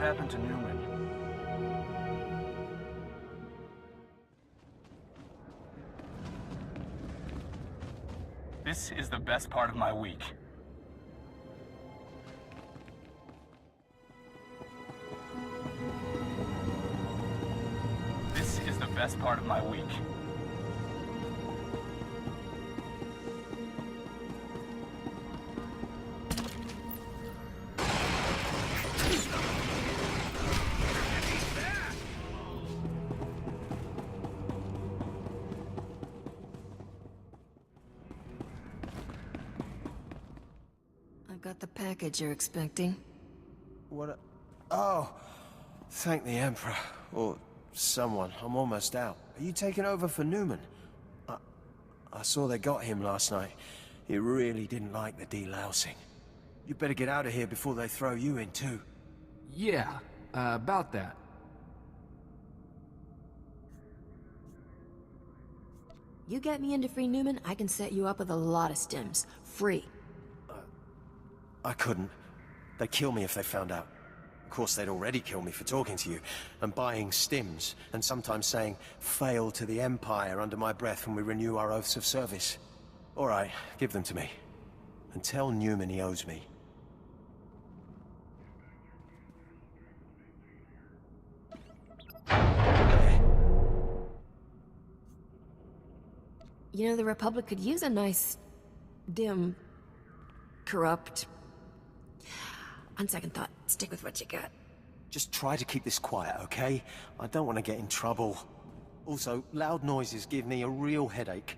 happened to Newman? This is the best part of my week. This is the best part of my week. Got the package you're expecting. What Oh! Thank the Emperor. Or someone. I'm almost out. Are you taking over for Newman? I saw they got him last night. He really didn't like the delousing. You better get out of here before they throw you in too. Yeah, about that. You get me into free Newman, I can set you up with a lot of stims. Free. I couldn't. They'd kill me if they found out. Of course, they'd already kill me for talking to you, and buying stims, and sometimes saying, "Fail to the Empire" under my breath when we renew our oaths of service. All right, give them to me. And tell Newman he owes me. You know, the Republic could use a nice, dim, corrupt... On second thought, stick with what you got. Just try to keep this quiet, okay? I don't want to get in trouble. Also, loud noises give me a real headache.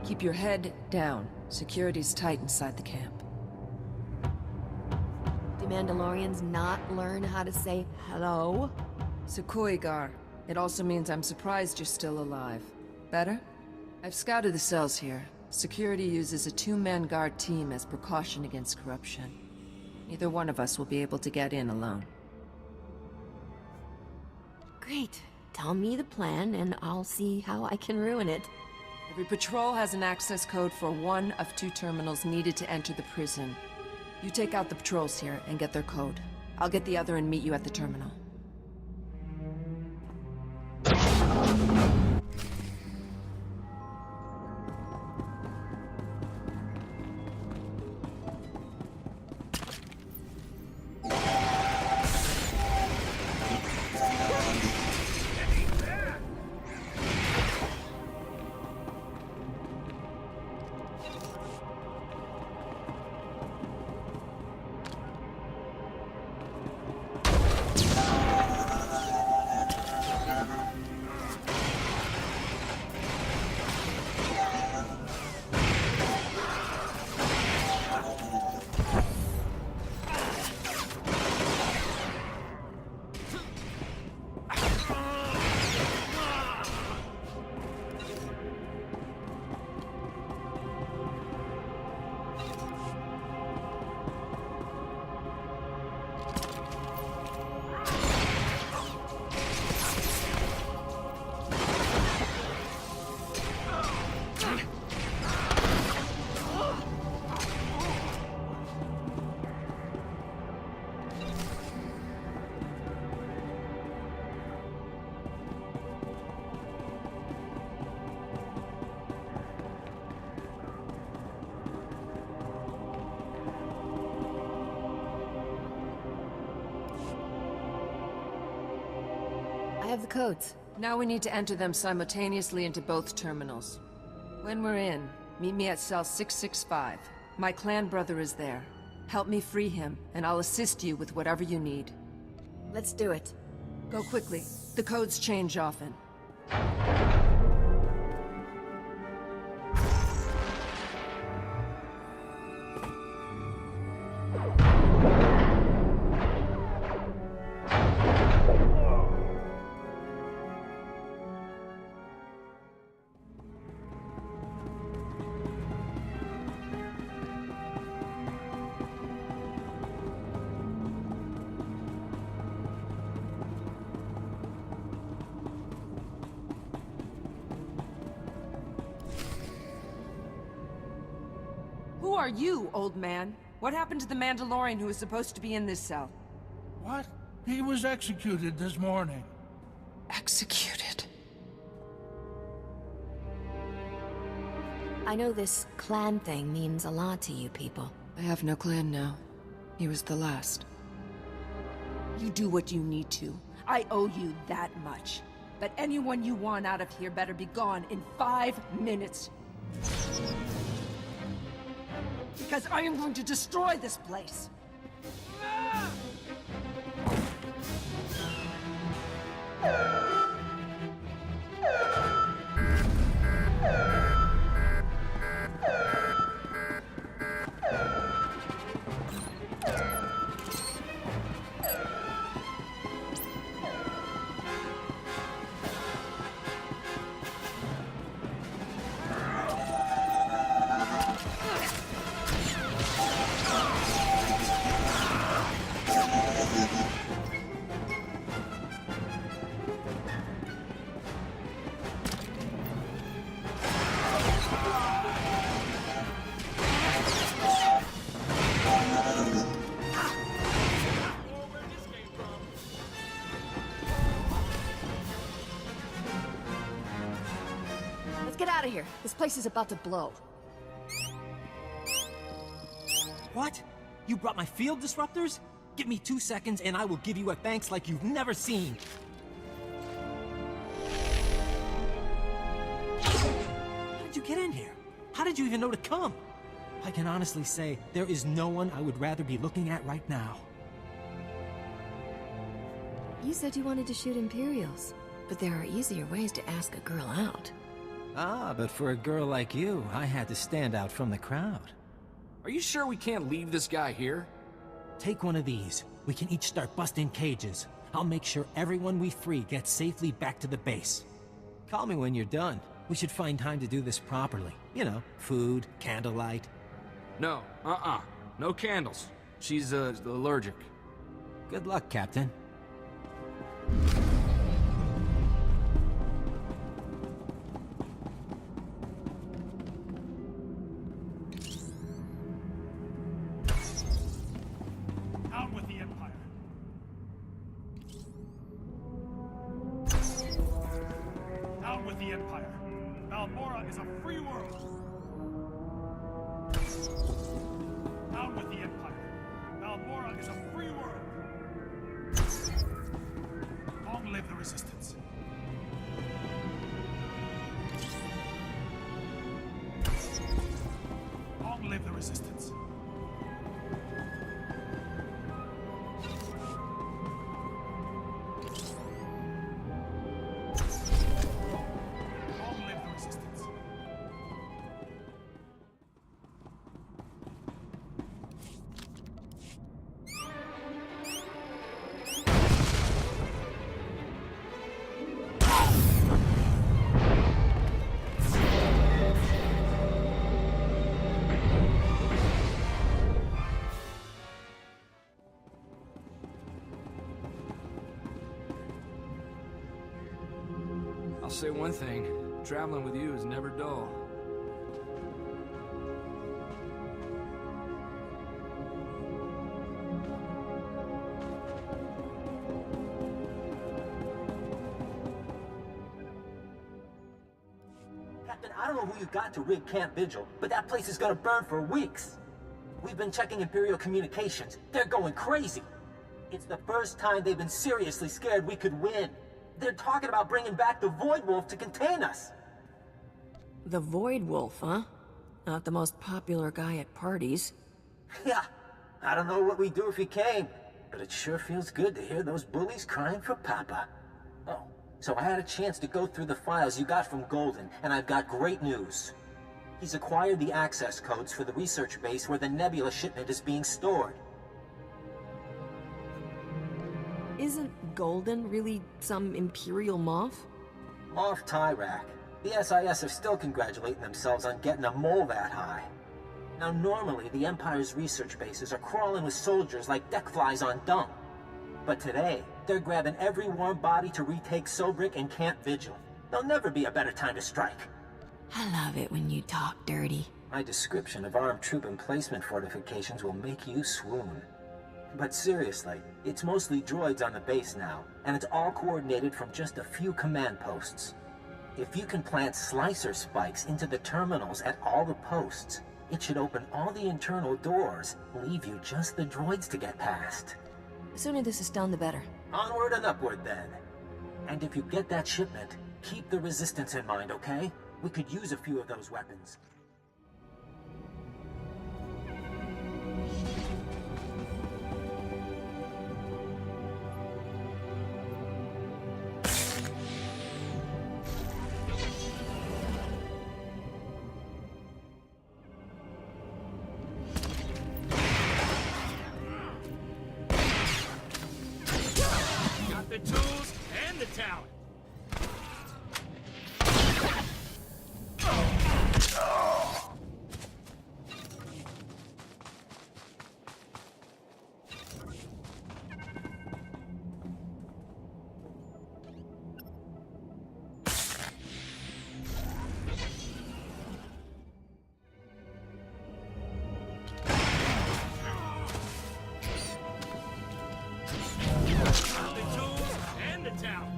Keep your head down. Security's tight inside the camp. Do Mandalorians not learn how to say hello? Sukoigar. It also means I'm surprised you're still alive. Better? I've scouted the cells here. Security uses a two-man guard team as precaution against corruption. Neither one of us will be able to get in alone. Great. Tell me the plan, and I'll see how I can ruin it. Every patrol has an access code for one of two terminals needed to enter the prison. You take out the patrols here and get their code. I'll get the other and meet you at the terminal. codes? Now we need to enter them simultaneously into both terminals. When we're in, meet me at cell 665. My clan brother is there. Help me free him, and I'll assist you with whatever you need. Let's do it. Go quickly. The codes change often. Who are you, old man? What happened to the Mandalorian who was supposed to be in this cell? What? He was executed this morning. Executed. I know this clan thing means a lot to you people. I have no clan now. He was the last. You do what you need to. I owe you that much. But anyone you want out of here better be gone in 5 minutes. Because I am going to destroy this place. Let's get out of here. This place is about to blow. What? You brought my field disruptors? Give me 2 seconds and I will give you a thanks like you've never seen. How did you get in here? How did you even know to come? I can honestly say there is no one I would rather be looking at right now. You said you wanted to shoot Imperials, but there are easier ways to ask a girl out. Ah, but for a girl like you, I had to stand out from the crowd. Are you sure we can't leave this guy here? Take one of these. We can each start busting cages. I'll make sure everyone we free gets safely back to the base. Call me when you're done. We should find time to do this properly. You know, food, candlelight. No, no candles. She's, allergic. Good luck, Captain. Out with the Empire. Out with the Empire. Balmorra is a free world. Out with the Empire. Balmorra is a free world. Long live the Resistance. Long live the Resistance. Long live the Resistance. I'll say one thing. Traveling with you is never dull. Captain, I don't know who you got to rig Camp Vigil, but that place is gonna burn for weeks. We've been checking Imperial communications. They're going crazy. It's the first time they've been seriously scared we could win. They're talking about bringing back the Void Wolf to contain us. The Void Wolf, huh? Not the most popular guy at parties. Yeah, I don't know what we'd do if he came, but it sure feels good to hear those bullies crying for Papa. Oh, so I had a chance to go through the files you got from Golden, and I've got great news. He's acquired the access codes for the research base where the Nebula shipment is being stored. Isn't Golden really some Imperial moth? Off Tyrak. The SIS are still congratulating themselves on getting a mole that high. Now normally the Empire's research bases are crawling with soldiers like deck flies on dung. But today, they're grabbing every warm body to retake Sobrik and Camp Vigil. There'll never be a better time to strike. I love it when you talk dirty. My description of armed troop emplacement fortifications will make you swoon. But seriously, it's mostly droids on the base now, and it's all coordinated from just a few command posts. If you can plant slicer spikes into the terminals at all the posts, it should open all the internal doors, leave you just the droids to get past. The sooner this is done, the better. Onward and upward, then. And if you get that shipment, keep the Resistance in mind, okay? We could use a few of those weapons. Got the tools and the talent. Got the tools and the talent.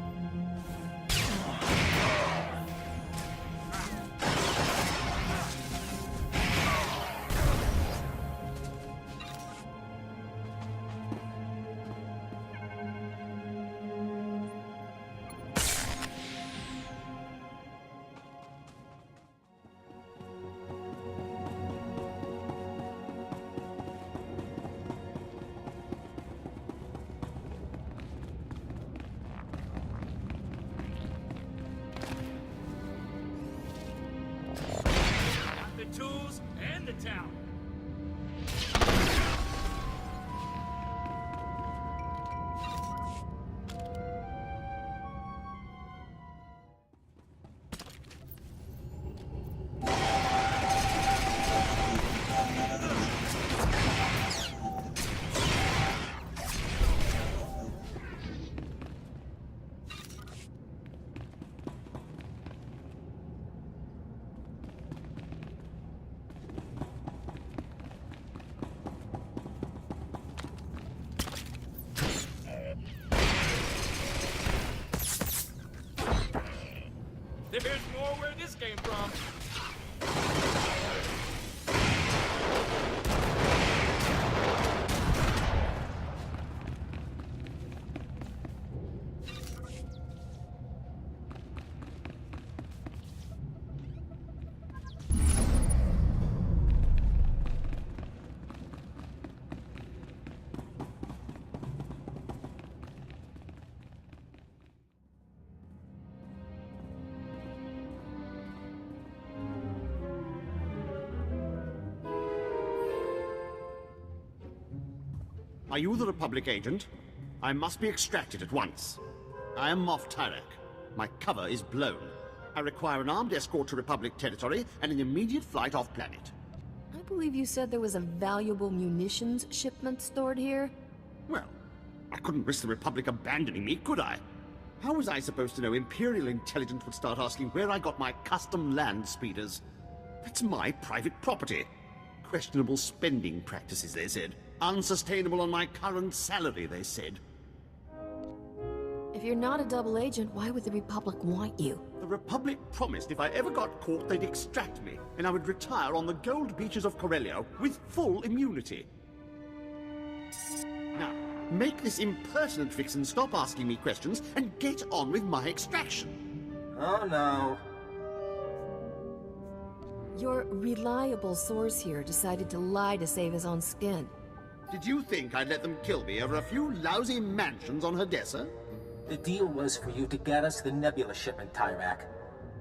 Got the tools and the talent. There's more where this came from. Are you the Republic agent? I must be extracted at once. I am Moff Tyrek. My cover is blown. I require an armed escort to Republic territory and an immediate flight off planet. I believe you said there was a valuable munitions shipment stored here. Well, I couldn't risk the Republic abandoning me, could I? How was I supposed to know Imperial intelligence would start asking where I got my custom land speeders? That's my private property. Questionable spending practices, they said. Unsustainable on my current salary, they said. If you're not a double agent, why would the Republic want you? The Republic promised if I ever got caught, they'd extract me, and I would retire on the gold beaches of Corellia with full immunity. Now, Make this impertinent vixen stop asking me questions and get on with my extraction. Oh no. Your reliable source here decided to lie to save his own skin. Did you think I'd let them kill me over a few lousy mansions on Hadessa? The deal was for you to get us the Nebula shipment, Tyrak.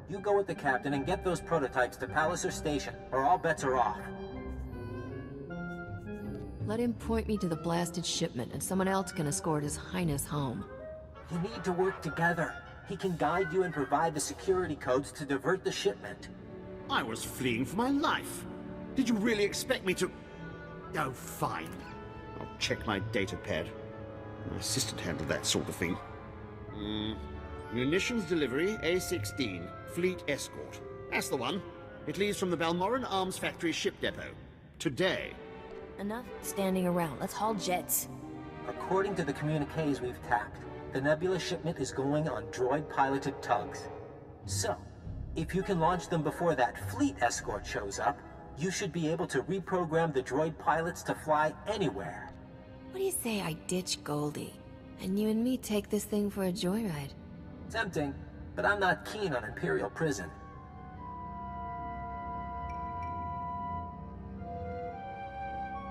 You go with the captain and get those prototypes to Palliser Station, or all bets are off. Let him point me to the blasted shipment, and someone else can escort His Highness home. You need to work together. He can guide you and provide the security codes to divert the shipment. I was fleeing for my life. Did you really expect me to... Oh, fine. I'll check my data pad. My assistant handled that sort of thing. Munitions delivery, A-16, Fleet Escort. That's the one. It leaves from the Balmoran Arms Factory ship depot. Today. Enough standing around. Let's haul jets. According to the communiques we've tapped, the Nebula shipment is going on droid-piloted tugs. So, if you can launch them before that fleet escort shows up, you should be able to reprogram the droid pilots to fly anywhere. What do you say I ditch Goldie, and you and me take this thing for a joyride? Tempting, but I'm not keen on Imperial prison.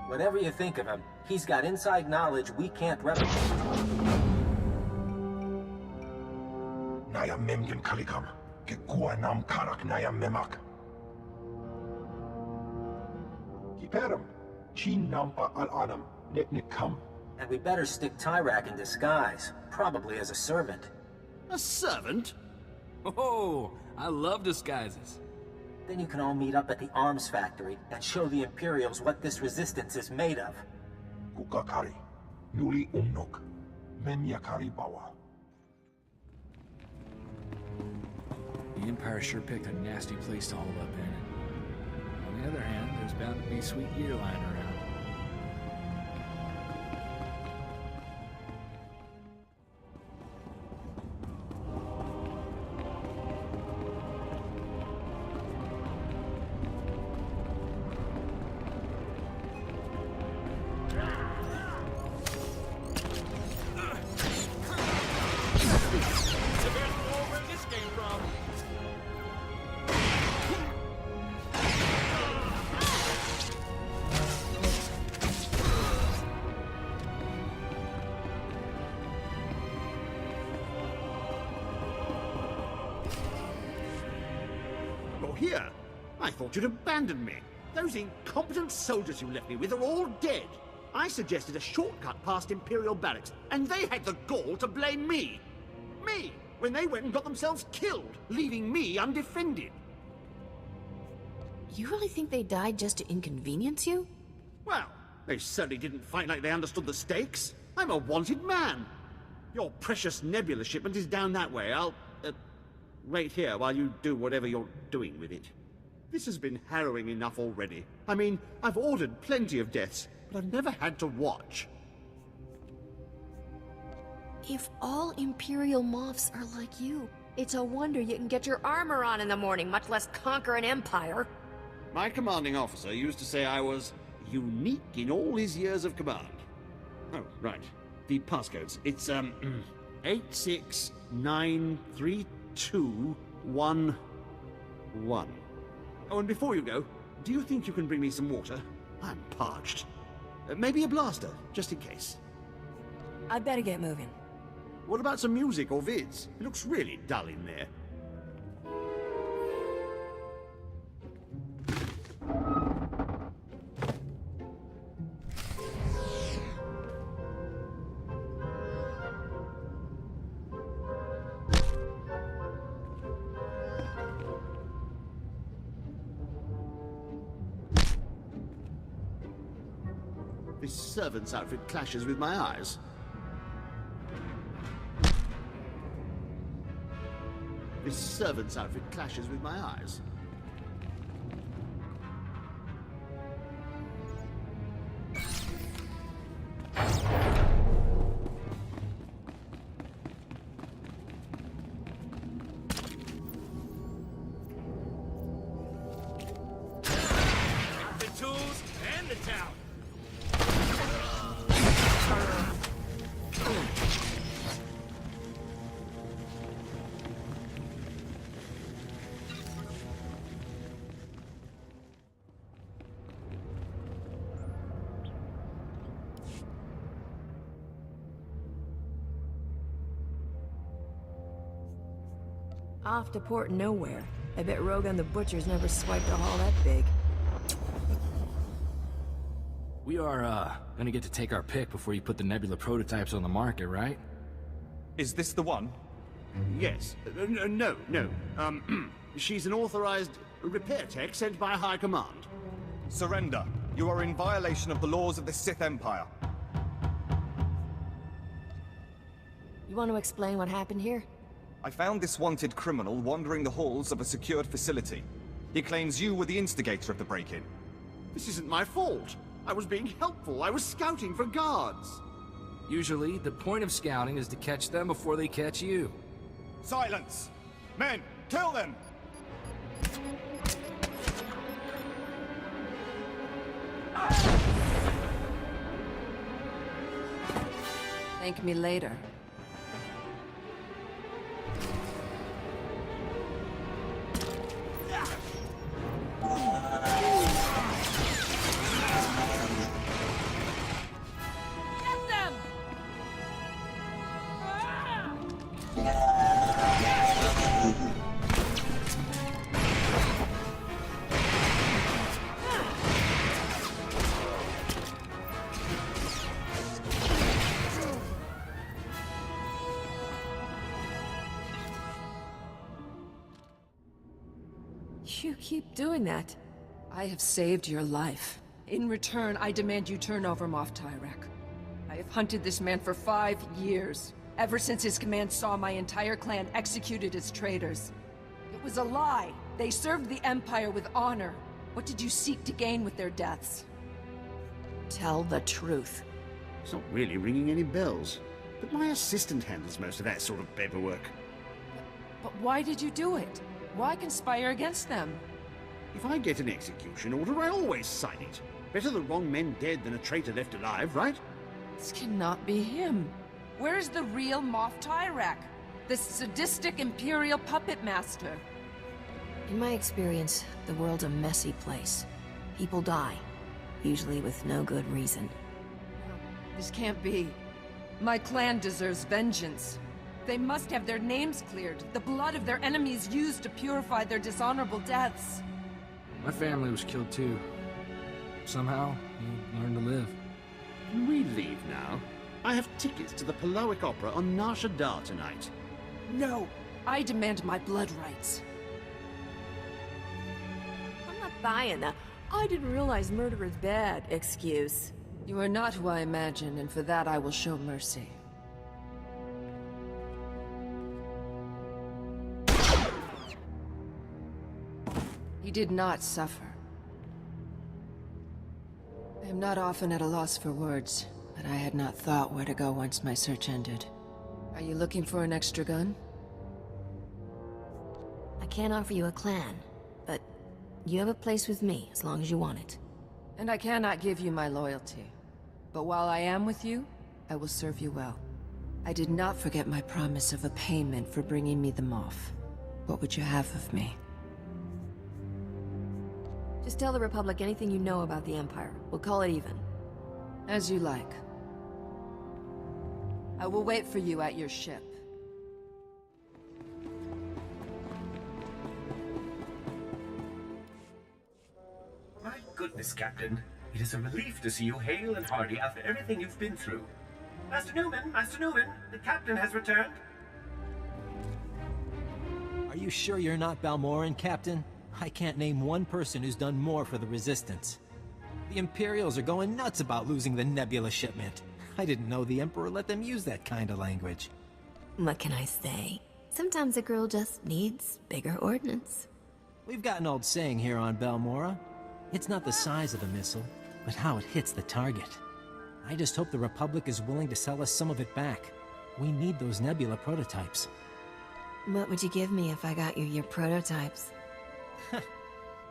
Whatever you think of him, he's got inside knowledge we can't replicate. Naya memgen kalikam, ke nam karak naya memak. Kiperum, chin nampa al-anam, netnik kam. And we better stick Tyrak in disguise, probably as a servant. A servant? Oh, I love disguises. Then you can all meet up at the arms factory and show the Imperials what this resistance is made of. Kukakari, nuli umnok, menyakari bawa. The Empire sure picked a nasty place to hold up in. On the other hand, there's bound to be sweet gear lying around. Here. I thought you'd abandoned me. Those incompetent soldiers you left me with are all dead. I suggested a shortcut past Imperial barracks, and they had the gall to blame me. Me, when they went and got themselves killed, leaving me undefended. You really think they died just to inconvenience you? Well, they certainly didn't fight like they understood the stakes. I'm a wanted man. Your precious Nebula shipment is down that way. I'll, wait here while you do whatever you're doing with it. This has been harrowing enough already. I mean, I've ordered plenty of deaths, but I've never had to watch. If all Imperial moths are like you, it's a wonder you can get your armor on in the morning, much less conquer an empire. My commanding officer used to say I was unique in all his years of command. Oh, right. The passcodes. It's, 8693211. Oh, and before you go, do you think you can bring me some water? I'm parched. Maybe a blaster, just in case. I better get moving. What about some music or vids? It looks really dull in there. This servant's outfit clashes with my eyes. This servant's outfit clashes with my eyes. The tools and the talent. Off to port nowhere. I bet Rogan the Butcher's never swiped a haul that big. We are, gonna get to take our pick before you put the Nebula prototypes on the market, right? Is this the one? Yes. No. She's an authorized repair tech sent by High Command. Surrender. You are in violation of the laws of the Sith Empire. You want to explain what happened here? I found this wanted criminal wandering the halls of a secured facility. He claims you were the instigator of the break-in. This isn't my fault. I was being helpful. I was scouting for guards. Usually, the point of scouting is to catch them before they catch you. Silence! Men, kill them! Thank me later. Get them! You keep doing that. I have saved your life. In return, I demand you turn over Moff Tyrek. I have hunted this man for 5 years, ever since his command saw my entire clan executed as traitors. It was a lie. They served the Empire with honor. What did you seek to gain with their deaths? Tell the truth. It's not really ringing any bells. But my assistant handles most of that sort of paperwork. But why did you do it? Why conspire against them? If I get an execution order, I always sign it. Better the wrong men dead than a traitor left alive, right? This cannot be him. Where is the real Moff Tyrek? This sadistic Imperial puppet master? In my experience, the world's a messy place. People die, usually with no good reason. This can't be. My clan deserves vengeance. They must have their names cleared, the blood of their enemies used to purify their dishonorable deaths. My family was killed too. Somehow, you learn to live. Can we leave now? I have tickets to the Palawic Opera on Nar Shaddaa tonight. No! I demand my blood rights. I'm not buying the "I didn't realize murder is bad" excuse. You are not who I imagine, and for that I will show mercy. He did not suffer. I am not often at a loss for words, but I had not thought where to go once my search ended. Are you looking for an extra gun? I can't offer you a clan, but you have a place with me as long as you want it. And I cannot give you my loyalty. But while I am with you, I will serve you well. I did not forget my promise of a payment for bringing me them off. What would you have of me? Just tell the Republic anything you know about the Empire. We'll call it even. As you like. I will wait for you at your ship. My goodness, Captain. It is a relief to see you hale and hearty after everything you've been through. Master Newman, the Captain has returned. Are you sure you're not Balmoran, Captain? I can't name one person who's done more for the Resistance. The Imperials are going nuts about losing the Nebula shipment. I didn't know the Emperor let them use that kind of language. What can I say? Sometimes a girl just needs bigger ordnance. We've got an old saying here on Balmora. It's not the size of the missile, but how it hits the target. I just hope the Republic is willing to sell us some of it back. We need those Nebula prototypes. What would you give me if I got you your prototypes?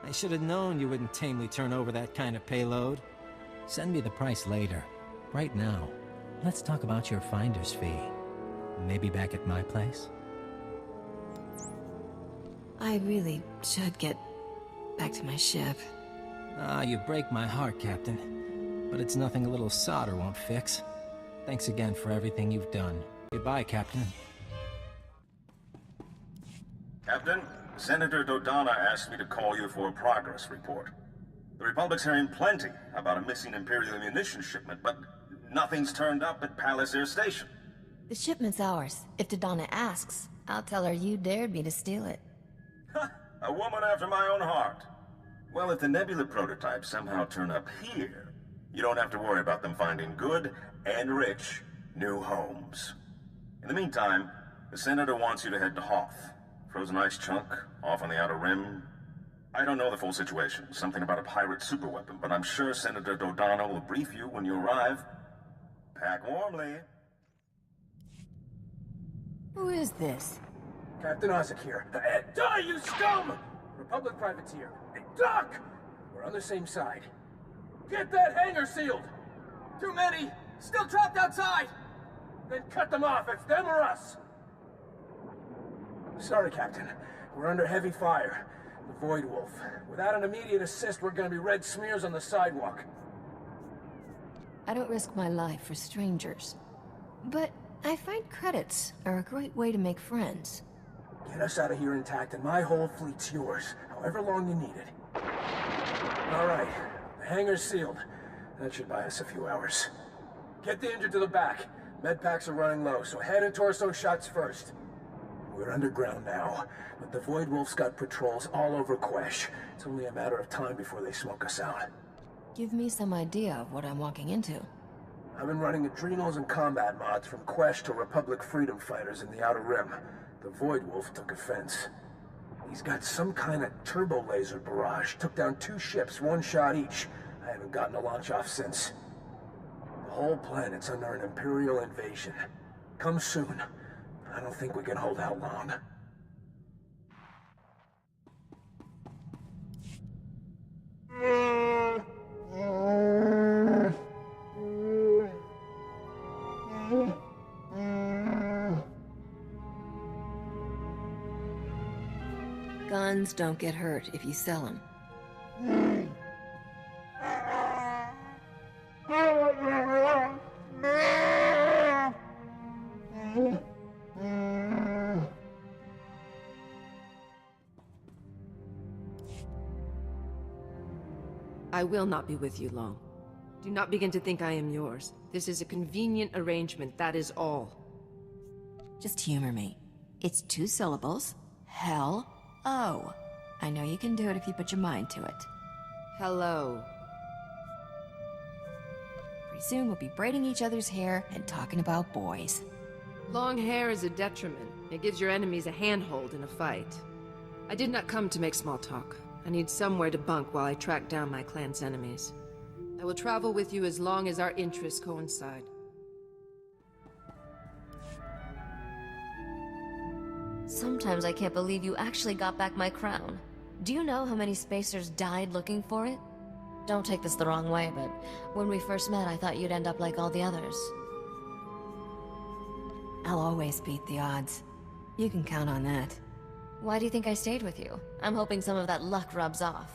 I should have known you wouldn't tamely turn over that kind of payload. Send me the price later. Right now, let's talk about your finder's fee. Maybe back at my place? I really should get back to my ship. Ah, you break my heart, Captain. But it's nothing a little solder won't fix. Thanks again for everything you've done. Goodbye, Captain. Captain. Senator Dodonna asked me to call you for a progress report. The Republic's hearing plenty about a missing Imperial ammunition shipment, but nothing's turned up at Palace Air Station. The shipment's ours. If Dodonna asks, I'll tell her you dared me to steal it. A woman after my own heart. Well, if the Nebula prototypes somehow turn up here, you don't have to worry about them finding good and rich new homes. In the meantime, the Senator wants you to head to Hoth. Frozen ice chunk, off on the Outer Rim. I don't know the full situation, something about a pirate superweapon, but I'm sure Senator Dodonna will brief you when you arrive. Pack warmly. Who is this? Captain Isaac here. Die, you scum! Republic privateer. Duck! We're on the same side. Get that hangar sealed! Too many! Still trapped outside! Then cut them off, it's them or us! Sorry, Captain. We're under heavy fire. The Void Wolf. Without an immediate assist, we're gonna be red smears on the sidewalk. I don't risk my life for strangers. But I find credits are a great way to make friends. Get us out of here intact and my whole fleet's yours, however long you need it. All right, the hangar's sealed. That should buy us a few hours. Get the injured to the back. Med packs are running low, so head and torso shots first. We're underground now, but the Void Wolf's got patrols all over Quesh. It's only a matter of time before they smoke us out. Give me some idea of what I'm walking into. I've been running adrenals and combat mods from Quesh to Republic freedom fighters in the Outer Rim. The Void Wolf took offense. He's got some kind of turbo laser barrage. Took down 2 ships, 1 shot each. I haven't gotten a launch off since. The whole planet's under an Imperial invasion. Come soon. I don't think we can hold out long. Guns don't get hurt if you sell them. I will not be with you long. Do not begin to think I am yours. This is a convenient arrangement, that is all. Just humor me. It's 2 syllables. Hell. Oh. I know you can do it if you put your mind to it. Hello. Pretty soon we'll be braiding each other's hair and talking about boys. Long hair is a detriment. It gives your enemies a handhold in a fight. I did not come to make small talk. I need somewhere to bunk while I track down my clan's enemies. I will travel with you as long as our interests coincide. Sometimes I can't believe you actually got back my crown. Do you know how many spacers died looking for it? Don't take this the wrong way, but when we first met, I thought you'd end up like all the others. I'll always beat the odds. You can count on that. Why do you think I stayed with you? I'm hoping some of that luck rubs off.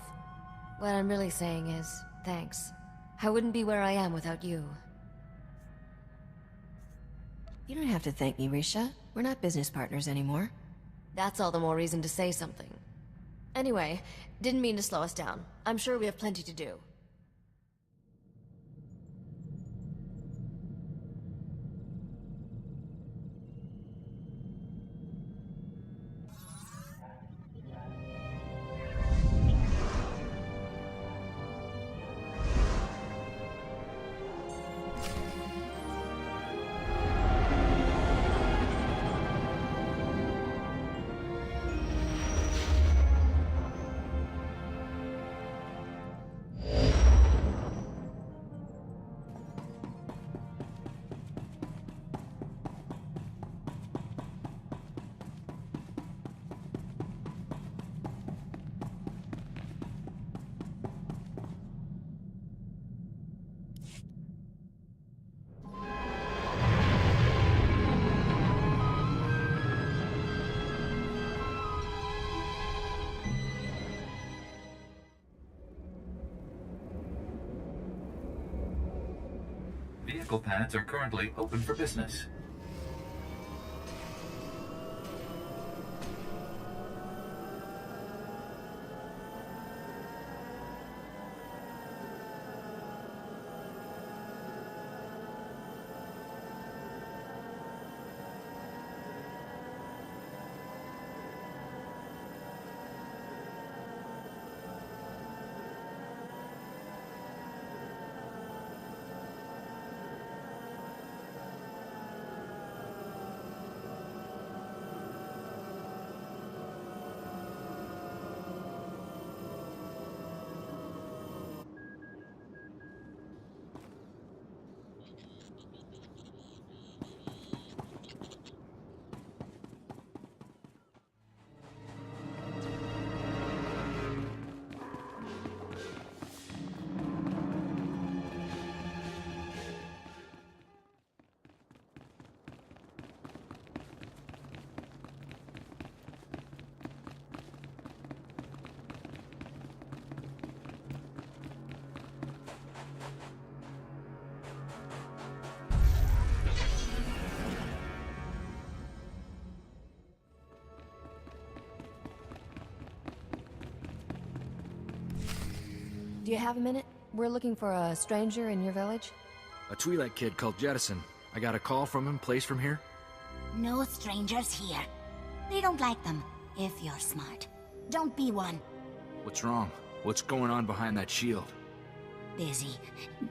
What I'm really saying is, thanks. I wouldn't be where I am without you. You don't have to thank me, Risha. We're not business partners anymore. That's all the more reason to say something. Anyway, didn't mean to slow us down. I'm sure we have plenty to do. Vehicle pads are currently open for business. Do you have a minute? We're looking for a stranger in your village. A Twi'lek kid called Jettison. I got a call from him, placed from here. No strangers here. They don't like them, if you're smart. Don't be one. What's wrong? What's going on behind that shield? Busy.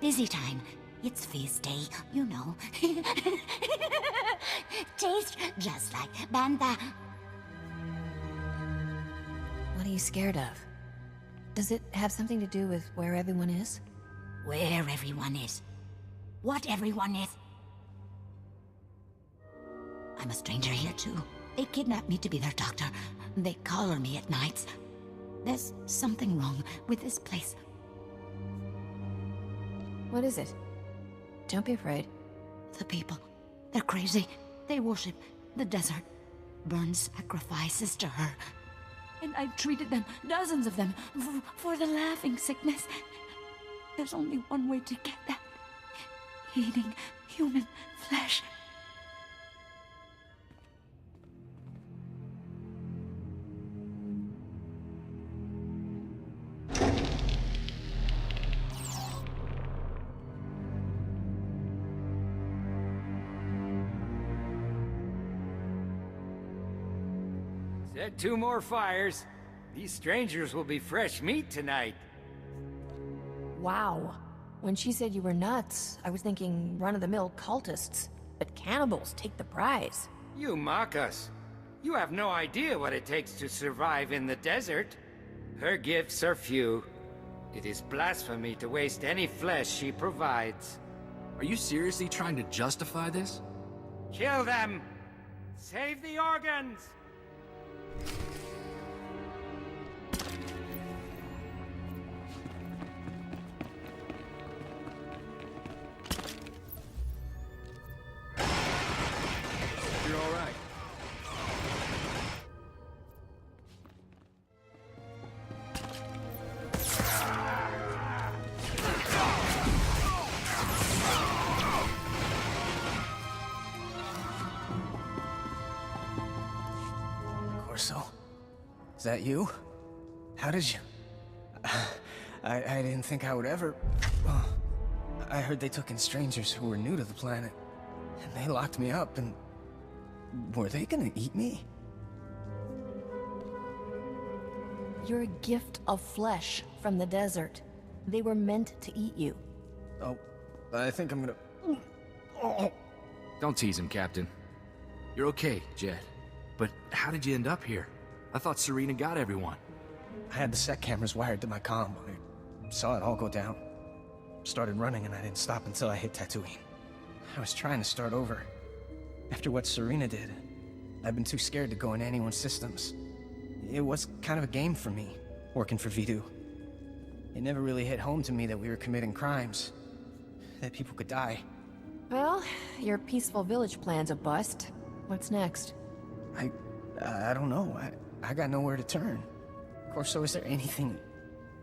Busy time. It's feast day, you know. Taste just like Bantha. What are you scared of? Does it have something to do with where everyone is? Where everyone is. What everyone is. I'm a stranger here too. They kidnap me to be their doctor. They collar me at nights. There's something wrong with this place. What is it? Don't be afraid. The people. They're crazy. They worship the desert. Burn sacrifices to her. And I've treated them, dozens of them, for the laughing sickness. There's only one way to get that. Eating human flesh. Set 2 more fires. These strangers will be fresh meat tonight. Wow. When she said you were nuts, I was thinking run-of-the-mill cultists. But cannibals take the prize. You mock us. You have no idea what it takes to survive in the desert. Her gifts are few. It is blasphemy to waste any flesh she provides. Are you seriously trying to justify this? Kill them! Save the organs! You're all right. Corso? Is that you? How did you... I didn't think I would ever... I heard they took in strangers who were new to the planet. And they locked me up and... Were they gonna eat me? You're a gift of flesh from the desert. They were meant to eat you. Oh, I think I'm gonna... Oh. Don't tease him, Captain. You're okay, Jet. But how did you end up here? I thought Serena got everyone. I had the sec cameras wired to my comm. I saw it all go down. Started running and I didn't stop until I hit Tatooine. I was trying to start over. After what Serena did, I've been too scared to go into anyone's systems. It was kind of a game for me, working for Vidu. It never really hit home to me that we were committing crimes. That people could die. Well, your peaceful village plan's a bust. What's next? I don't know. I got nowhere to turn. Corso, is there anything...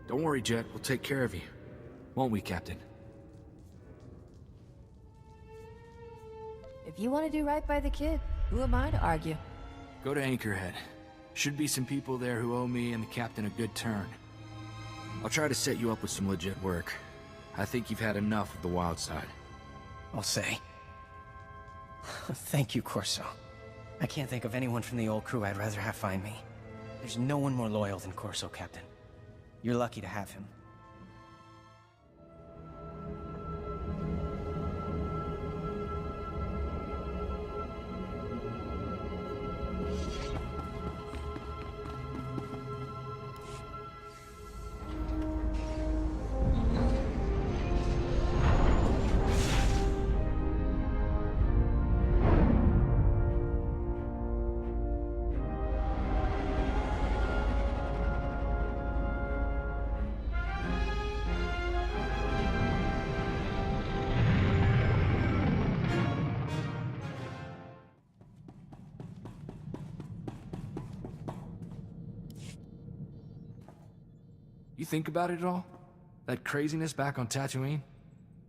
Don't worry, Jet. We'll take care of you. Won't we, Captain? If you want to do right by the kid, who am I to argue? Go to Anchorhead. Should be some people there who owe me and the Captain a good turn. I'll try to set you up with some legit work. I think you've had enough of the wild side. I'll say. Thank you, Corso. I can't think of anyone from the old crew I'd rather have find me. There's no one more loyal than Corso, Captain. You're lucky to have him. You think about it at all? That craziness back on Tatooine?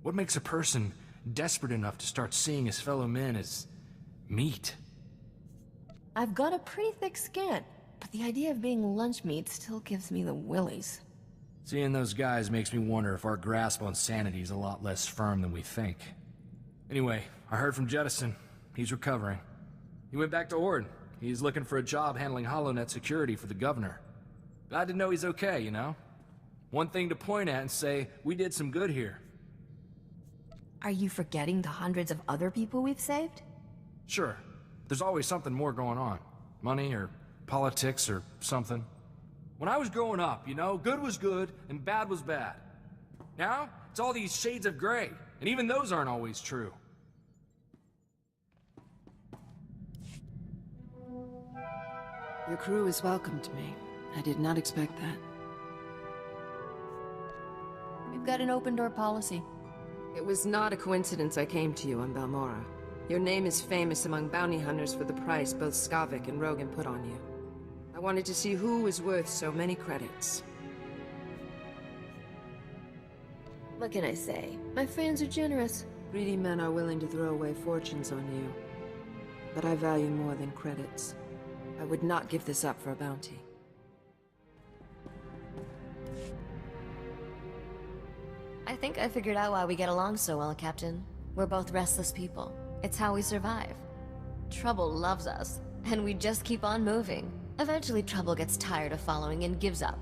What makes a person desperate enough to start seeing his fellow men as... meat? I've got a pretty thick skin, but the idea of being lunch meat still gives me the willies. Seeing those guys makes me wonder if our grasp on sanity is a lot less firm than we think. Anyway, I heard from Jettison. He's recovering. He went back to Ord. He's looking for a job handling HoloNet security for the governor. Glad to know he's okay, you know? One thing to point at and say, we did some good here. Are you forgetting the hundreds of other people we've saved? Sure. There's always something more going on. Money or politics or something. When I was growing up, you know, good was good and bad was bad. Now, it's all these shades of gray, and even those aren't always true. Your crew has welcomed me. I did not expect that. We've got an open-door policy. It was not a coincidence I came to you on Balmora. Your name is famous among bounty hunters for the price both Skavik and Rogan put on you. I wanted to see who was worth so many credits. What can I say? My fans are generous. Greedy men are willing to throw away fortunes on you. But I value more than credits. I would not give this up for a bounty. I think I figured out why we get along so well, Captain. We're both restless people. It's how we survive. Trouble loves us, and we just keep on moving. Eventually, Trouble gets tired of following and gives up.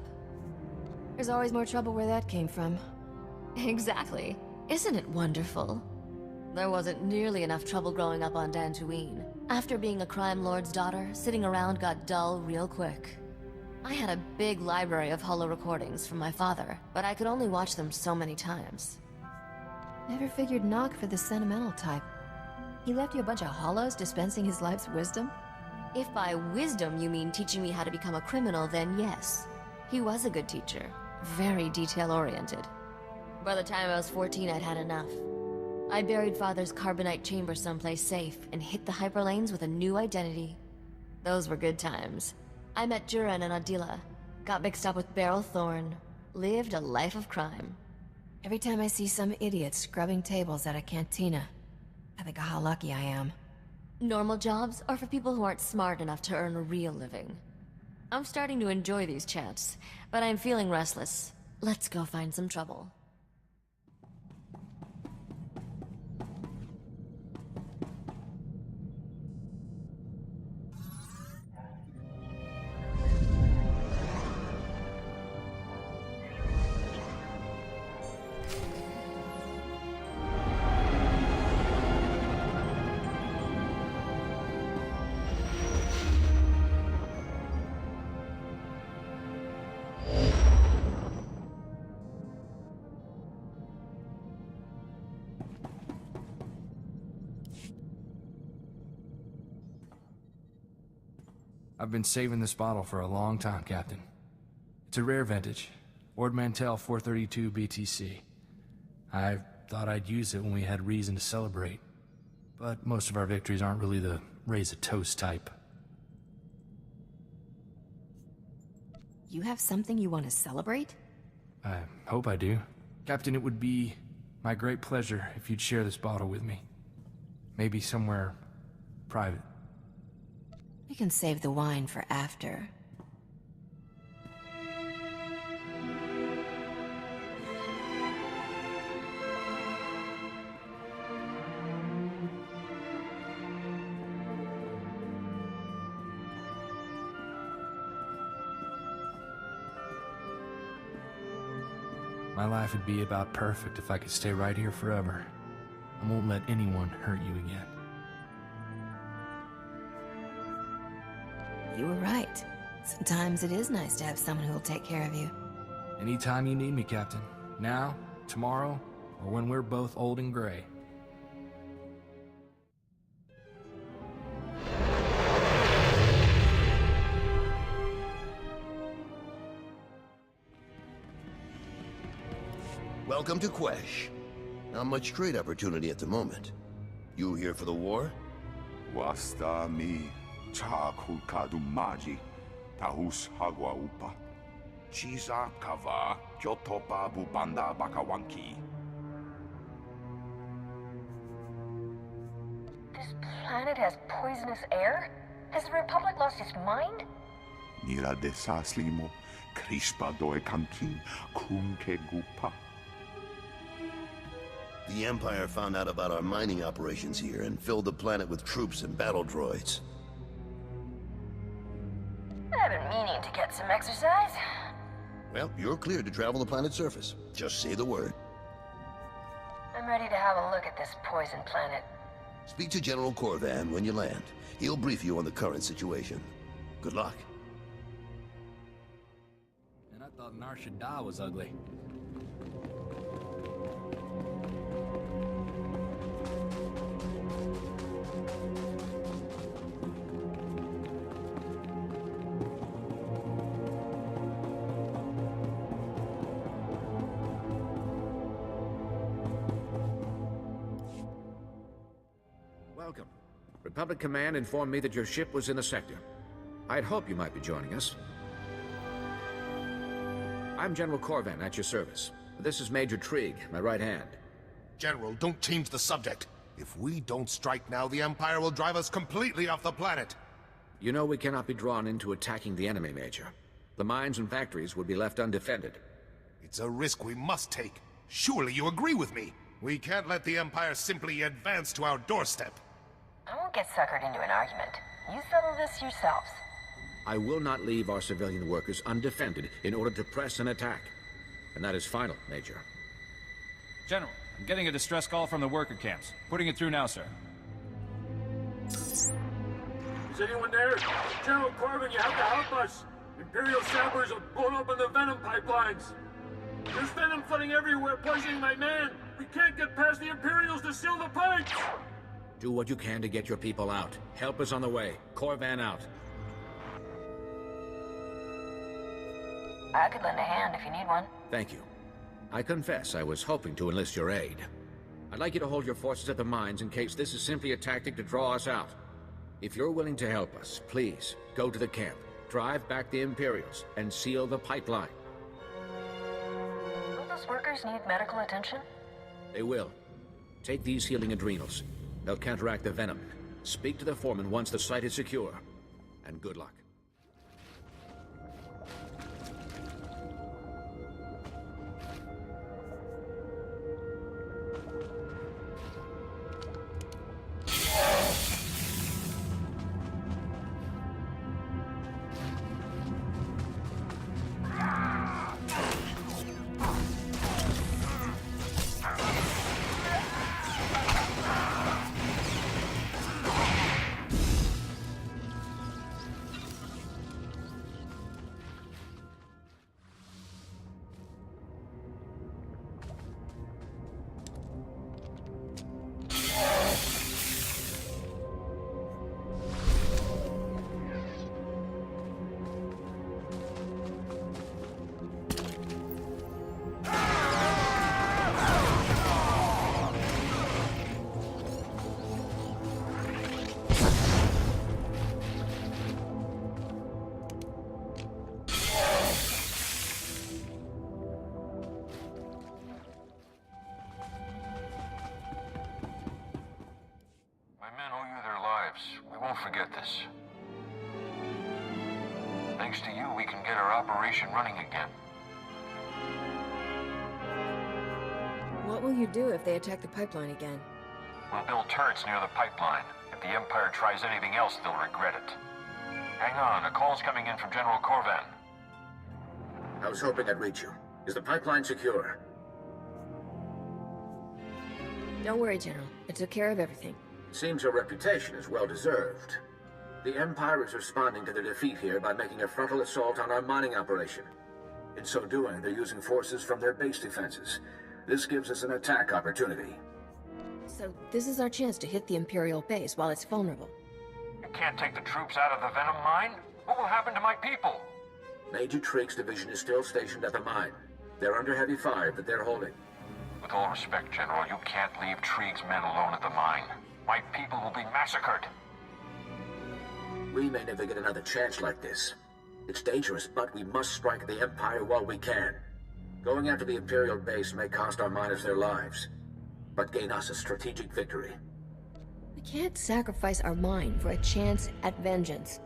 There's always more trouble where that came from. Exactly. Isn't it wonderful? There wasn't nearly enough trouble growing up on Dantooine. After being a crime lord's daughter, sitting around got dull real quick. I had a big library of holo recordings from my father, but I could only watch them so many times. Never figured Nog for the sentimental type. He left you a bunch of holos dispensing his life's wisdom? If by wisdom you mean teaching me how to become a criminal, then yes. He was a good teacher. Very detail-oriented. By the time I was 14, I'd had enough. I buried Father's carbonite chamber someplace safe and hit the hyperlanes with a new identity. Those were good times. I met Juran and Adila, got mixed up with Beryl Thorne, lived a life of crime. Every time I see some idiot scrubbing tables at a cantina, I think of how lucky I am. Normal jobs are for people who aren't smart enough to earn a real living. I'm starting to enjoy these chats, but I'm feeling restless. Let's go find some trouble. I've been saving this bottle for a long time, Captain. It's a rare vintage. Ord Mantell 432 BTC. I thought I'd use it when we had reason to celebrate. But most of our victories aren't really the raise a toast type. You have something you want to celebrate? I hope I do. Captain, it would be my great pleasure if you'd share this bottle with me. Maybe somewhere private. We can save the wine for after. My life would be about perfect if I could stay right here forever. I won't let anyone hurt you again. You were right. Sometimes it is nice to have someone who will take care of you. Anytime you need me, Captain. Now, tomorrow, or when we're both old and gray. Welcome to Quesh. Not much trade opportunity at the moment. You here for the war? Wasta mi chakukadu maji tahus hagwa upa. Chiza kava kyotopa bubanda bakawanki. This planet has poisonous air? Has the Republic lost its mind? Nira desaslimo Crispa doe kankin kunke gupa. The Empire found out about our mining operations here and filled the planet with troops and battle droids. I've been meaning to get some exercise. Well, you're cleared to travel the planet's surface. Just say the word. I'm ready to have a look at this poison planet. Speak to General Corvan when you land. He'll brief you on the current situation. Good luck. And I thought Nar Shaddaa was ugly. Welcome. Republic Command informed me that your ship was in the sector. I'd hoped you might be joining us. I'm General Corvan, at your service. This is Major Trig, my right hand. General, don't change the subject. If we don't strike now, the Empire will drive us completely off the planet. You know we cannot be drawn into attacking the enemy, Major. The mines and factories would be left undefended. It's a risk we must take. Surely you agree with me. We can't let the Empire simply advance to our doorstep. I won't get suckered into an argument. You settle this yourselves. I will not leave our civilian workers undefended in order to press an attack. And that is final, Major. General, I'm getting a distress call from the worker camps. Putting it through now, sir. Is anyone there? General Corbin, you have to help us. Imperial sappers have blown open the Venom pipelines. There's Venom flooding everywhere, poisoning my man. We can't get past the Imperials to seal the pipes. Do what you can to get your people out. Help is on the way. Corvan out. I could lend a hand if you need one. Thank you. I confess I was hoping to enlist your aid. I'd like you to hold your forces at the mines in case this is simply a tactic to draw us out. If you're willing to help us, please, go to the camp, drive back the Imperials, and seal the pipeline. Will those workers need medical attention? They will. Take these healing adrenals. They'll counteract the venom. Speak to the foreman once the site is secure. And good luck. We won't forget this. Thanks to you, we can get our operation running again. What will you do if they attack the pipeline again? We'll build turrets near the pipeline. If the Empire tries anything else, they'll regret it. Hang on, a call's coming in from General Corvan. I was hoping I'd reach you. Is the pipeline secure? Don't worry, General. I took care of everything. Seems your reputation is well-deserved. The Empire is responding to their defeat here by making a frontal assault on our mining operation. In so doing, they're using forces from their base defenses. This gives us an attack opportunity. So this is our chance to hit the Imperial base while it's vulnerable. You can't take the troops out of the Venom mine? What will happen to my people? Major Trig's division is still stationed at the mine. They're under heavy fire, but they're holding. With all respect, General, you can't leave Trig's men alone at the mine. My people will be massacred. We may never get another chance like this. It's dangerous, but we must strike the Empire while we can. Going after the Imperial base may cost our miners their lives, but gain us a strategic victory. We can't sacrifice our mine for a chance at vengeance.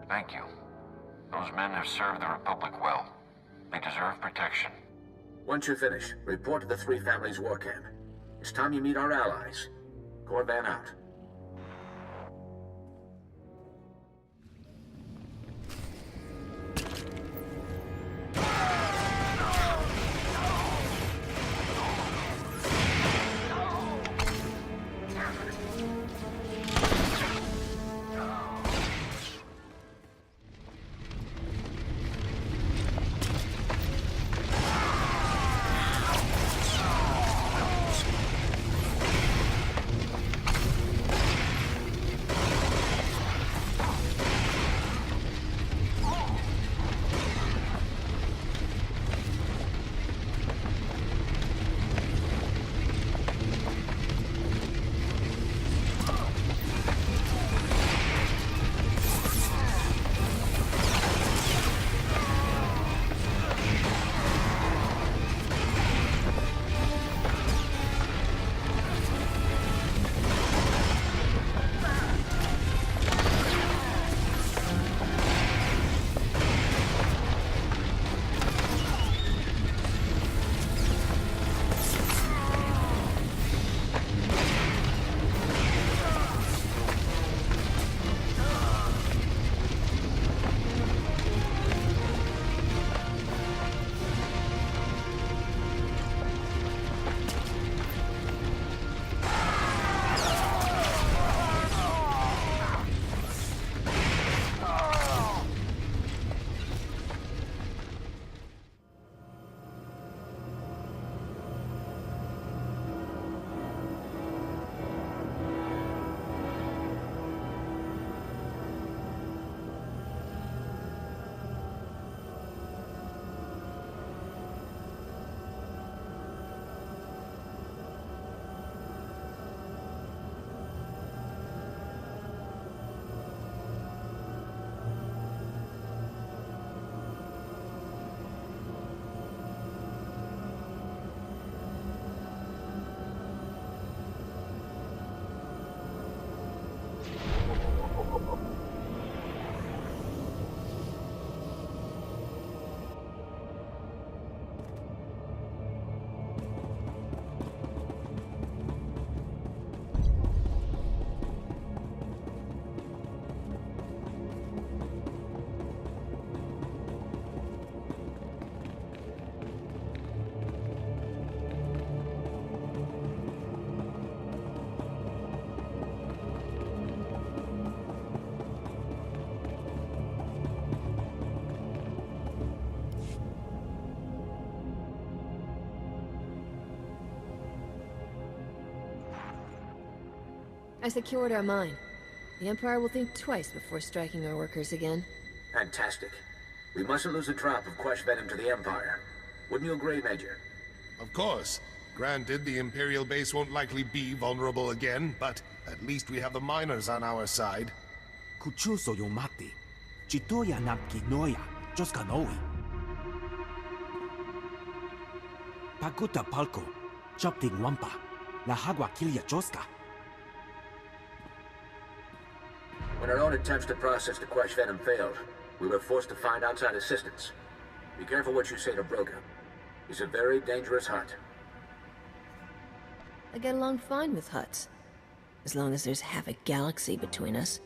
Thank you. Those men have served the Republic well. They deserve protection. Once you're finished, report to the Three Families War Camp. It's time you meet our allies. Corvan out. I secured our mine. The Empire will think twice before striking our workers again. Fantastic. We mustn't lose a drop of Quesh Venom to the Empire. Wouldn't you agree, Major? Of course. Granted, the Imperial base won't likely be vulnerable again, but at least we have the miners on our side. Kuchuso yomati. Chitoya napki noya. Joskanoi. Paguta palko. Chopting wampa. La hagwa kilia joska. When our own attempts to process the Quesh Venom failed, we were forced to find outside assistance. Be careful what you say to Broga. He's a very dangerous Hutt. I get along fine with Hutts. As long as there's half a galaxy between us.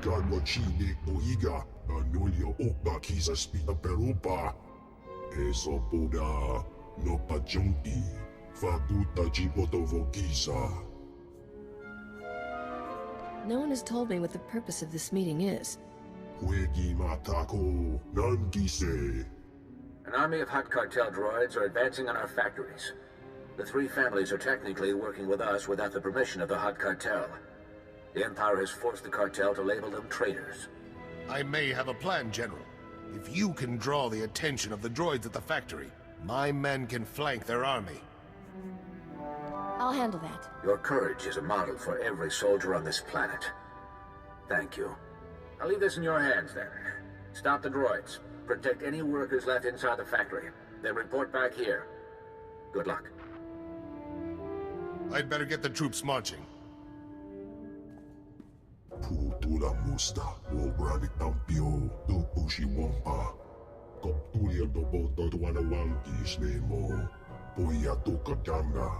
Ganwachine Boiga, Anulia Okba Kisa Spita Perupa, Esopoda, no Pajunti, Faguta Jibotovo Kisa. No one has told me what the purpose of this meeting is. Huegi Matako, Nankise. An army of Hutt cartel droids are advancing on our factories. The Three Families are technically working with us without the permission of the Hutt cartel. The Empire has forced the cartel to label them traitors. I may have a plan, General. If you can draw the attention of the droids at the factory, my men can flank their army. I'll handle that. Your courage is a model for every soldier on this planet. Thank you. I'll leave this in your hands, then. Stop the droids. Protect any workers left inside the factory. Then report back here. Good luck. I'd better get the troops marching. Putula musta, wobrani tampio, do pushi wampa. Koptulia do boto tuana wankis nemo. Poia tukadanga.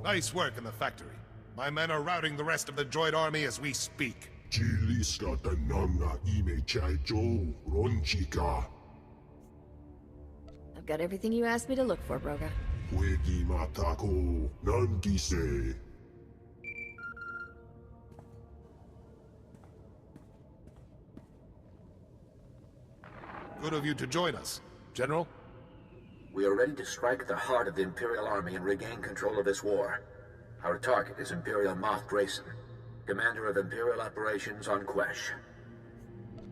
Nice work in the factory. My men are routing the rest of the droid army as we speak. Chiliska tananga ime chaicho, ronchika. I've got everything you asked me to look for, Broga. Huegi matako, nankise. Good of you to join us. General? We are ready to strike the heart of the Imperial Army and regain control of this war. Our target is Imperial Moff Drayson, commander of Imperial operations on Quesh.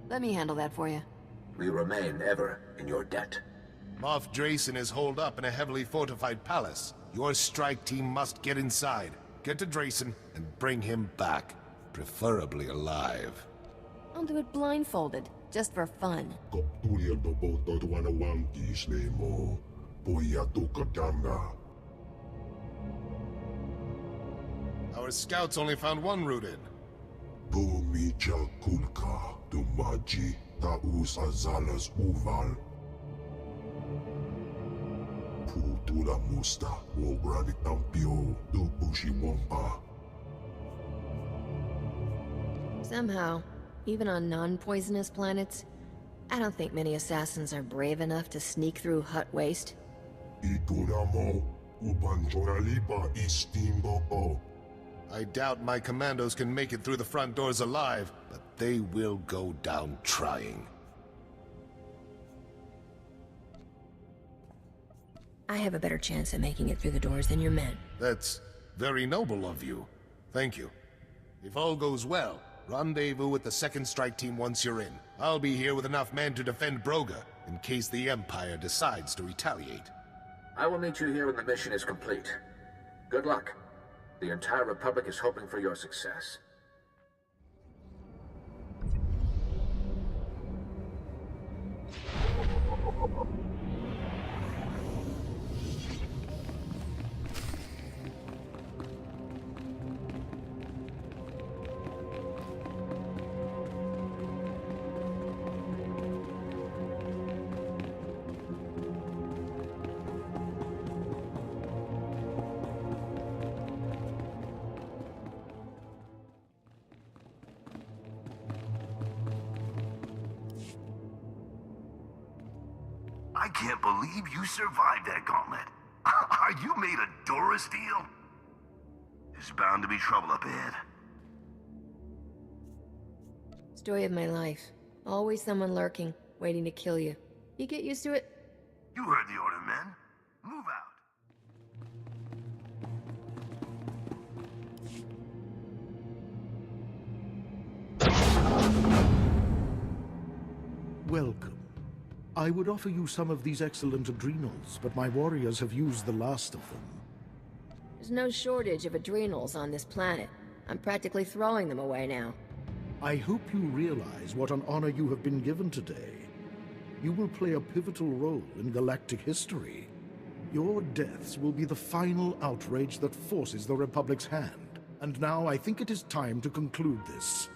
Let me handle that for you. We remain ever in your debt. Moff Drayson is holed up in a heavily fortified palace. Your strike team must get inside, get to Drayson, and bring him back. Preferably alive. I'll do it blindfolded, just for fun. Koptulia do boto tuana wankis nemo. Poia tukadanga. Our scouts only found one route in. Bumicha kulka, dumaji, taus azalas uval. Putula musta, wobrani tampio, do pushi wampa. Somehow, even on non-poisonous planets, I don't think many assassins are brave enough to sneak through Hut waste. Itunamo, ubanjoralipa istimbo. I doubt my commandos can make it through the front doors alive, but they will go down trying. I have a better chance at making it through the doors than your men. That's very noble of you. Thank you. If all goes well, rendezvous with the second strike team once you're in. I'll be here with enough men to defend Broga, in case the Empire decides to retaliate. I will meet you here when the mission is complete. Good luck. The entire Republic is hoping for your success. I can't believe you survived that gauntlet. Are you made of Durasteel? There's bound to be trouble up ahead. Story of my life. Always someone lurking, waiting to kill you. You get used to it? You heard the order, men. Move out. Welcome. I would offer you some of these excellent adrenals, but my warriors have used the last of them. There's no shortage of adrenals on this planet. I'm practically throwing them away now. I hope you realize what an honor you have been given today. You will play a pivotal role in galactic history. Your deaths will be the final outrage that forces the Republic's hand. And now I think it is time to conclude this.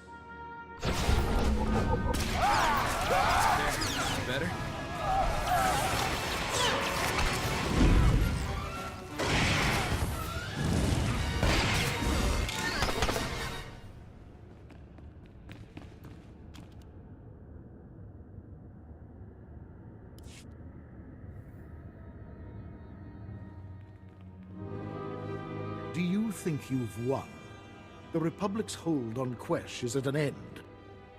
Better? Do you think you've won? The Republic's hold on Quesh is at an end.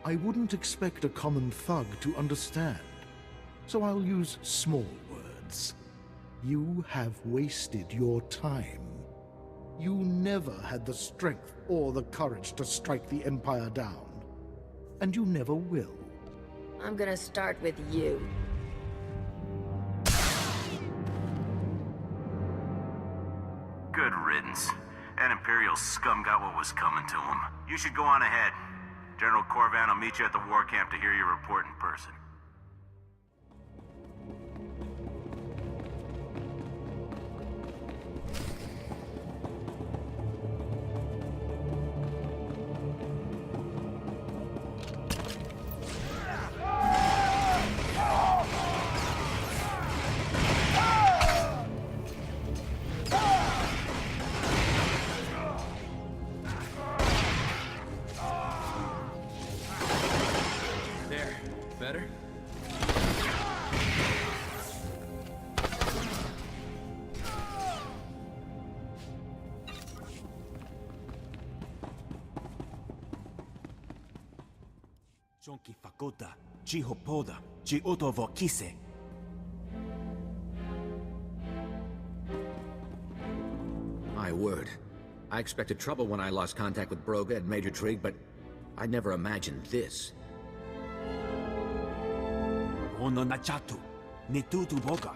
I wouldn't expect a common thug to understand, so I'll use small words. You have wasted your time. You never had the strength or the courage to strike the Empire down. And you never will. I'm gonna start with you. Good riddance. That Imperial scum got what was coming to him. You should go on ahead. General Corvan will meet you at the war camp to hear your report in person. Better? Chonki fakota, chihopoda, chiotovokise. My word. I expected trouble when I lost contact with Broga and Major Trig, but I never imagined this. Ono nachatu, nitutu boga.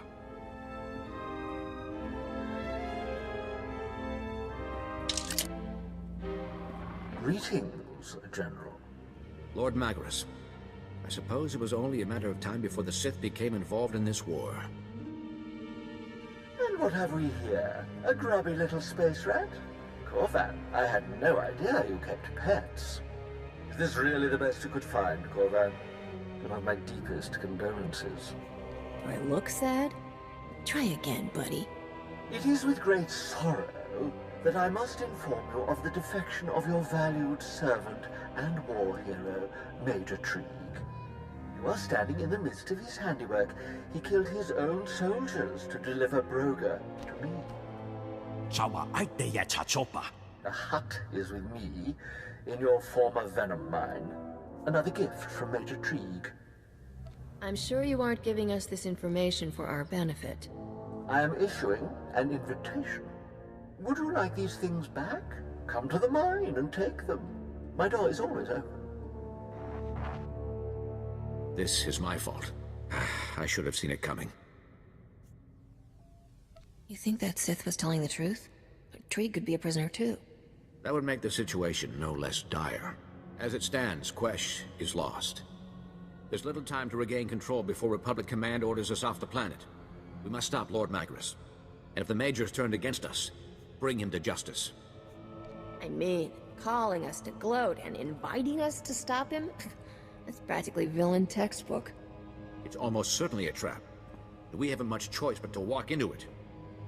Greetings, General. Lord Magnus, I suppose it was only a matter of time before the Sith became involved in this war. And what have we here? A grubby little space rat? Corvan, I had no idea you kept pets. Is this really the best you could find, Corvan? You have my deepest condolences. Do I look sad? Try again, buddy. It is with great sorrow that I must inform you of the defection of your valued servant and war hero, Major Trig. You are standing in the midst of his handiwork. He killed his own soldiers to deliver Broga to me. Chawa aiteya chachopa. The hut is with me in your former Venom mine. Another gift from Major Trig. I'm sure you aren't giving us this information for our benefit. I am issuing an invitation. Would you like these things back? Come to the mine and take them. My door is always open. This is my fault. I should have seen it coming. You think that Sith was telling the truth? Trig could be a prisoner too. That would make the situation no less dire. As it stands, Quesh is lost. There's little time to regain control before Republic Command orders us off the planet. We must stop Lord Magnus. And if the Major's turned against us, bring him to justice. I mean, calling us to gloat and inviting us to stop him? That's practically villain textbook. It's almost certainly a trap. We haven't much choice but to walk into it.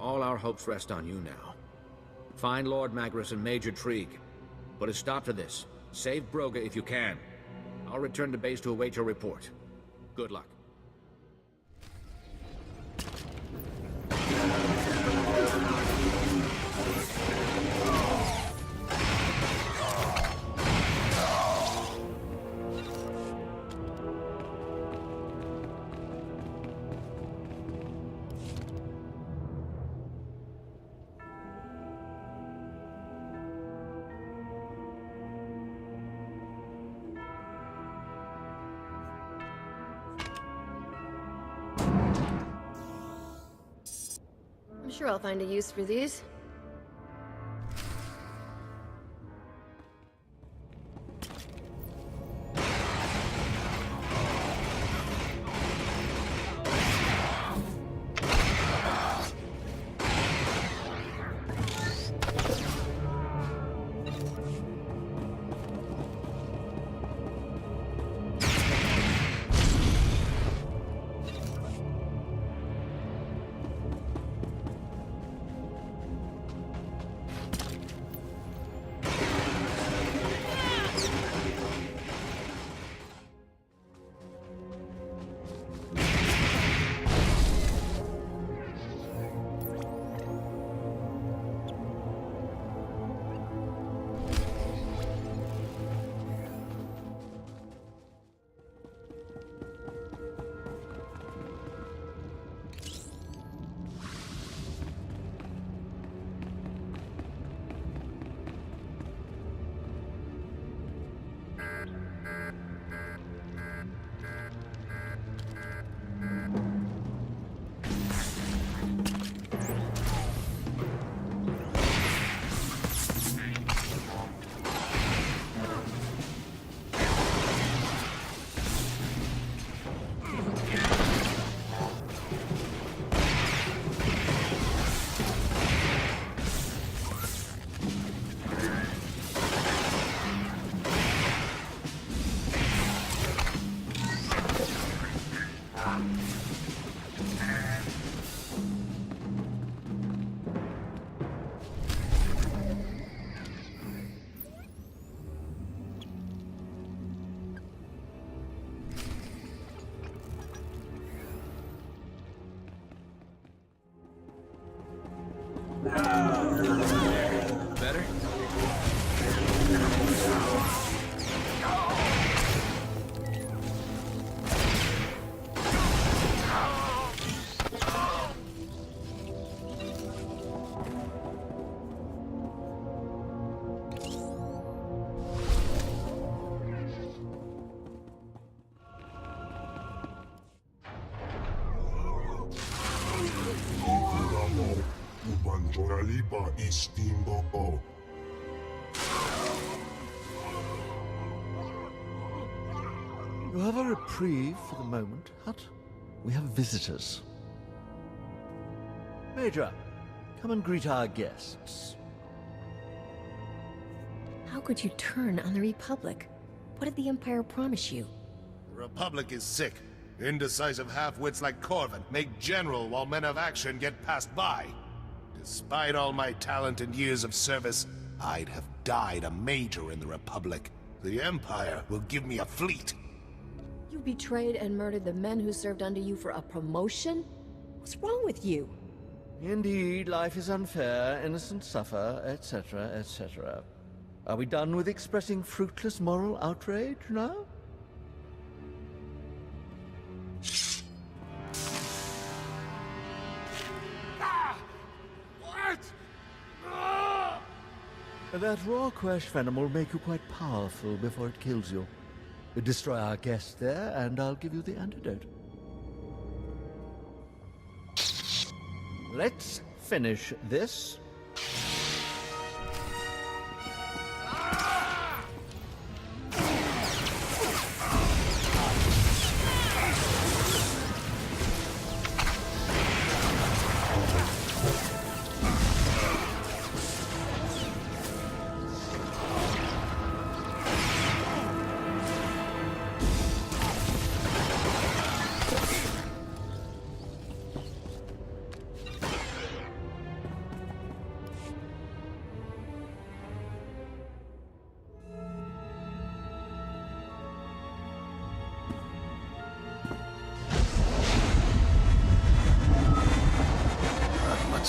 All our hopes rest on you now. Find Lord Magnus and Major Trig. Put a stop to this. Save Broga if you can. I'll return to base to await your report. Good luck. sure I'll find a use for these. Better? You have a reprieve for the moment, Hut. We have visitors. Major, come and greet our guests. How could you turn on the Republic? What did the Empire promise you? The Republic is sick. Indecisive half-wits like Corvin make general while men of action get passed by. Despite all my talent and years of service, I'd have died a major in the Republic. The Empire will give me a fleet. You betrayed and murdered the men who served under you for a promotion? What's wrong with you? Indeed, life is unfair, innocents suffer, etc., etc. Are we done with expressing fruitless moral outrage now? That raw Quesh venom will make you quite powerful before it kills you. Destroy our guest there, and I'll give you the antidote. Let's finish this.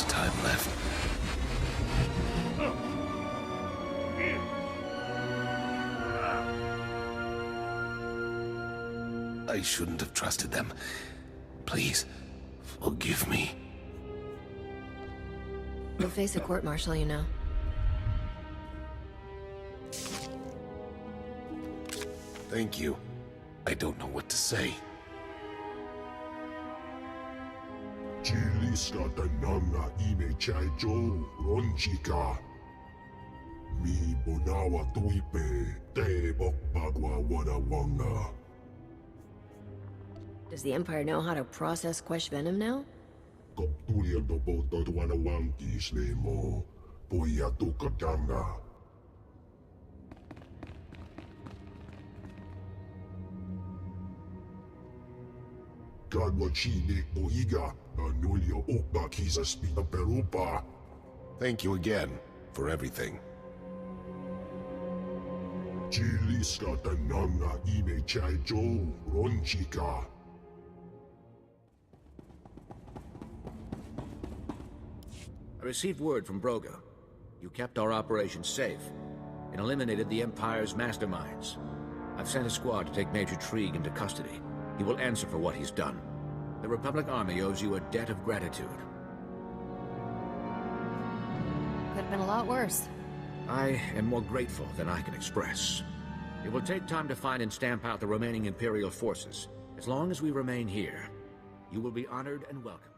Time left. I shouldn't have trusted them. Please, forgive me. You'll face a court-martial, you know. Thank you. I don't know what to say. Jiliska tananga ime chaijo ronchika. Mi bonawa tuipe te bokpagwa wanawanga. Does the Empire know how to process Quesh Venom now? Koptulia do boto wanawangi slemo. Poya tukatanga. Gadwachine oiga. Anulio okba kisa spita perupa. Thank you again for everything. Jiliska tananga ime chaijo ronchika. I received word from Broga. You kept our operation safe and eliminated the Empire's masterminds. I've sent a squad to take Major Trieg into custody. He will answer for what he's done. The Republic Army owes you a debt of gratitude. Could have been a lot worse. I am more grateful than I can express. It will take time to find and stamp out the remaining Imperial forces. As long as we remain here, you will be honored and welcome.